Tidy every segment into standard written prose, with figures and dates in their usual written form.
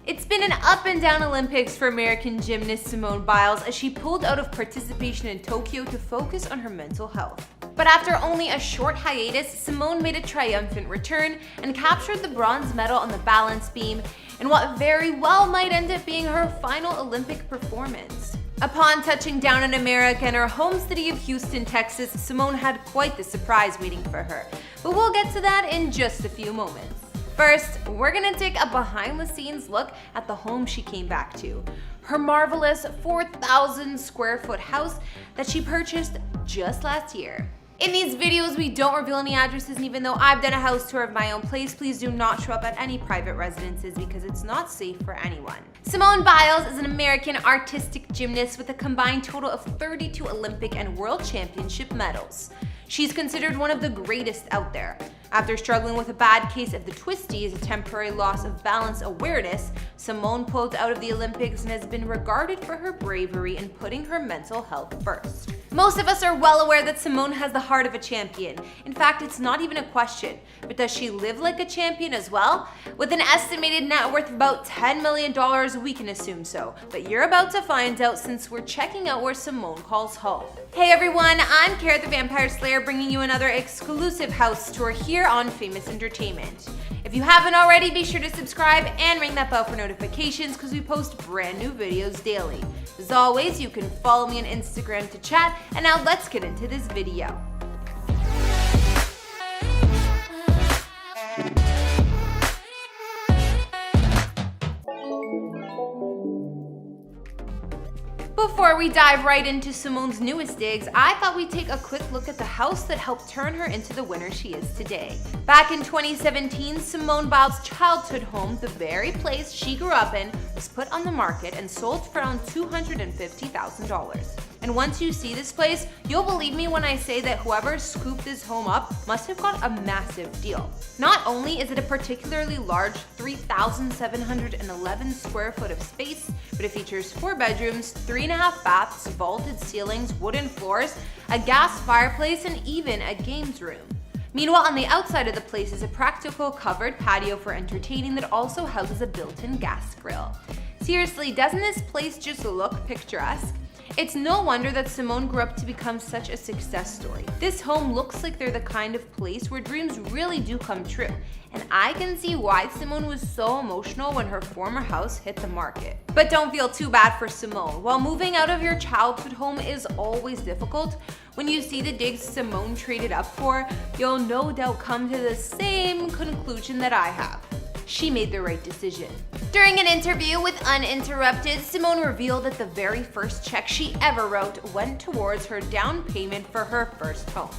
It's been an up and down Olympics for American gymnast Simone Biles as she pulled out of participation in Tokyo to focus on her mental health. But after only a short hiatus, Simone made a triumphant return and captured the bronze medal on the balance beam in what very well might end up being her final Olympic performance. Upon touching down in America in her home city of Houston, Texas, Simone had quite the surprise waiting for her. But we'll get to that in just a few moments. First, we're gonna take a behind-the-scenes look at the home she came back to. Her marvelous 4,000 square foot house that she purchased just last year. In these videos, we don't reveal any addresses, and even though I've done a house tour of my own place, please do not show up at any private residences because it's not safe for anyone. Simone Biles is an American artistic gymnast with a combined total of 32 Olympic and World Championship medals. She's considered one of the greatest out there. After struggling with a bad case of the twisties, a temporary loss of balance awareness, Simone pulled out of the Olympics and has been regarded for her bravery in putting her mental health first. Most of us are well aware that Simone has the heart of a champion. In fact, it's not even a question. But does she live like a champion as well? With an estimated net worth of about $10 million, we can assume so. But you're about to find out since we're checking out where Simone calls home. Hey everyone, I'm Kara the Vampire Slayer, bringing you another exclusive house tour here on Famous Entertainment. If you haven't already, be sure to subscribe and ring that bell for notifications because we post brand new videos daily. As always, you can follow me on Instagram to chat, and now let's get into this video. Before we dive right into Simone's newest digs, I thought we'd take a quick look at the house that helped turn her into the winner she is today. Back in 2017, Simone Biles' childhood home, the very place she grew up in, was put on the market and sold for around $250,000. And once you see this place, you'll believe me when I say that whoever scooped this home up must have got a massive deal. Not only is it a particularly large 3,711 square foot of space, but it features 4 bedrooms, 3.5 baths, vaulted ceilings, wooden floors, a gas fireplace, and even a games room. Meanwhile, on the outside of the place is a practical covered patio for entertaining that also houses a built-in gas grill. Seriously, doesn't this place just look picturesque? It's no wonder that Simone grew up to become such a success story. This home looks like they're the kind of place where dreams really do come true. And I can see why Simone was so emotional when her former house hit the market. But don't feel too bad for Simone. While moving out of your childhood home is always difficult, when you see the digs Simone traded up for, you'll no doubt come to the same conclusion that I have. She made the right decision. During an interview with Uninterrupted, Simone revealed that the very first check she ever wrote went towards her down payment for her first home,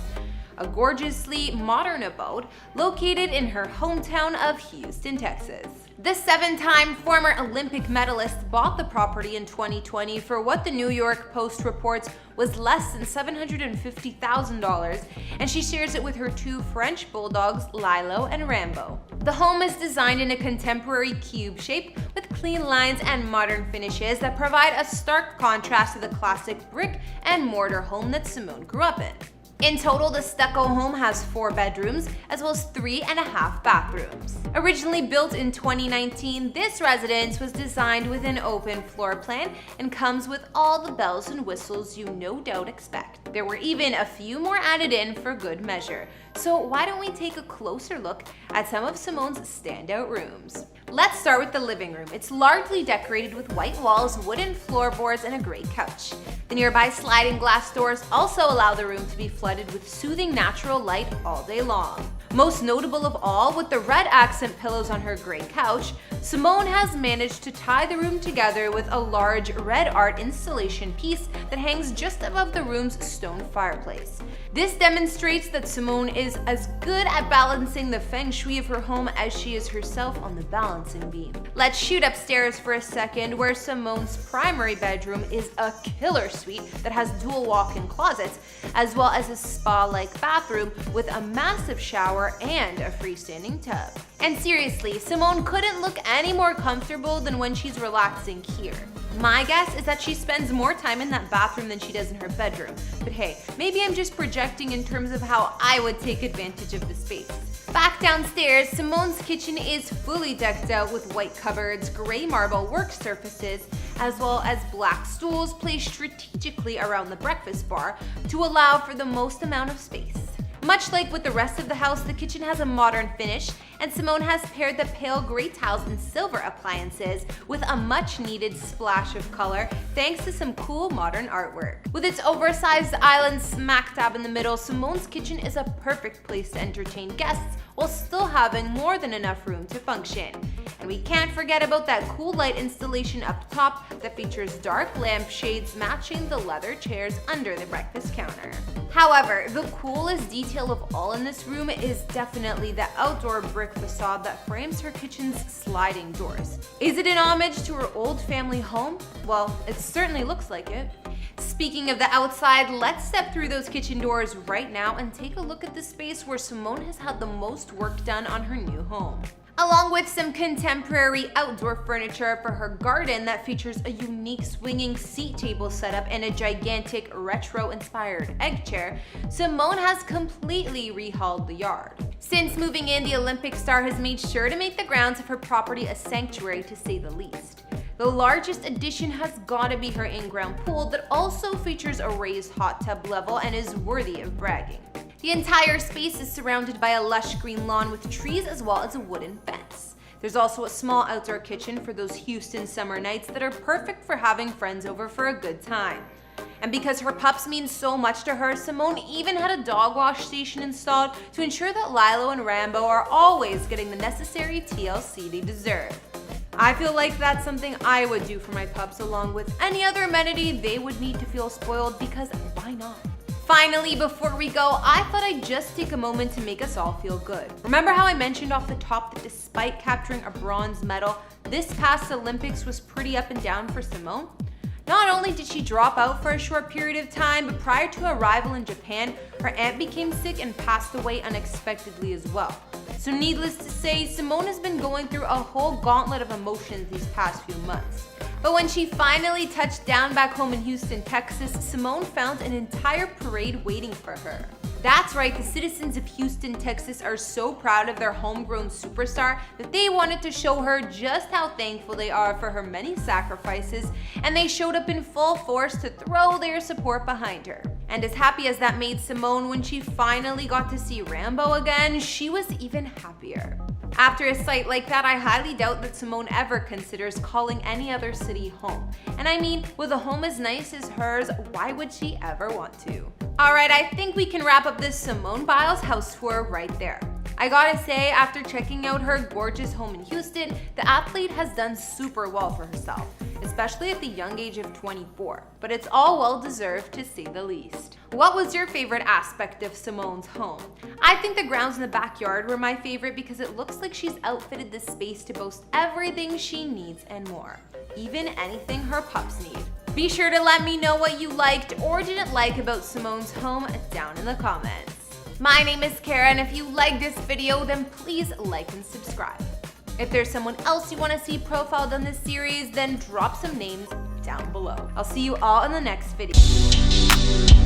a gorgeously modern abode located in her hometown of Houston, Texas. The 7-time former Olympic medalist bought the property in 2020 for what the New York Post reports was less than $750,000, and she shares it with her 2 French bulldogs, Lilo and Rambo. The home is designed in a contemporary cube shape with clean lines and modern finishes that provide a stark contrast to the classic brick and mortar home that Simone grew up in. In total, the stucco home has 4 bedrooms as well as 3.5 bathrooms. Originally built in 2019, this residence was designed with an open floor plan and comes with all the bells and whistles you no doubt expect. There were even a few more added in for good measure. So why don't we take a closer look at some of Simone's standout rooms? Let's start with the living room. It's largely decorated with white walls, wooden floorboards, and a great couch. The nearby sliding glass doors also allow the room to be flooded with soothing natural light all day long. Most notable of all, with the red accent pillows on her gray couch, Simone has managed to tie the room together with a large red art installation piece that hangs just above the room's stone fireplace. This demonstrates that Simone is as good at balancing the feng shui of her home as she is herself on the balancing beam. Let's shoot upstairs for a second, where Simone's primary bedroom is a killer suite that has dual walk-in closets, as well as a spa-like bathroom with a massive shower and a freestanding tub. And seriously, Simone couldn't look any more comfortable than when she's relaxing here. My guess is that she spends more time in that bathroom than she does in her bedroom. But hey, maybe I'm just projecting in terms of how I would take advantage of the space. Back downstairs, Simone's kitchen is fully decked out with white cupboards, gray marble work surfaces, as well as black stools placed strategically around the breakfast bar to allow for the most amount of space. Much like with the rest of the house, the kitchen has a modern finish, and Simone has paired the pale gray tiles and silver appliances with a much needed splash of color thanks to some cool modern artwork. With its oversized island smack dab in the middle, Simone's kitchen is a perfect place to entertain guests while still having more than enough room to function. And we can't forget about that cool light installation up top that features dark lampshades matching the leather chairs under the breakfast counter. However, the coolest detail of all in this room is definitely the outdoor brick facade that frames her kitchen's sliding doors. Is it an homage to her old family home? Well, it certainly looks like it. Speaking of the outside, let's step through those kitchen doors right now and take a look at the space where Simone has had the most work done on her new home. Along with some contemporary outdoor furniture for her garden that features a unique swinging seat table setup and a gigantic retro-inspired egg chair, Simone has completely rehauled the yard. Since moving in, the Olympic star has made sure to make the grounds of her property a sanctuary, to say the least. The largest addition has gotta be her in-ground pool that also features a raised hot tub level and is worthy of bragging. The entire space is surrounded by a lush green lawn with trees as well as a wooden fence. There's also a small outdoor kitchen for those Houston summer nights that are perfect for having friends over for a good time. And because her pups mean so much to her, Simone even had a dog wash station installed to ensure that Lilo and Rambo are always getting the necessary TLC they deserve. I feel like that's something I would do for my pups, along with any other amenity they would need to feel spoiled, because why not? Finally, before we go, I thought I'd just take a moment to make us all feel good. Remember how I mentioned off the top that despite capturing a bronze medal, this past Olympics was pretty up and down for Simone? Not only did she drop out for a short period of time, but prior to her arrival in Japan, her aunt became sick and passed away unexpectedly as well. So needless to say, Simone has been going through a whole gauntlet of emotions these past few months. But when she finally touched down back home in Houston, Texas, Simone found an entire parade waiting for her. That's right, the citizens of Houston, Texas are so proud of their homegrown superstar that they wanted to show her just how thankful they are for her many sacrifices, and they showed up in full force to throw their support behind her. And as happy as that made Simone when she finally got to see Rambo again, she was even happier. After a sight like that, I highly doubt that Simone ever considers calling any other city home. And I mean, with a home as nice as hers, why would she ever want to? Alright, I think we can wrap up this Simone Biles house tour right there. I gotta say, after checking out her gorgeous home in Houston, the athlete has done super well for herself, especially at the young age of 24, but it's all well deserved, to say the least. What was your favorite aspect of Simone's home? I think the grounds in the backyard were my favorite because it looks like she's outfitted this space to boast everything she needs and more, even anything her pups need. Be sure to let me know what you liked or didn't like about Simone's home down in the comments. My name is Kara, and if you liked this video, then please like and subscribe. If there's someone else you want to see profiled on this series, then drop some names down below. I'll see you all in the next video.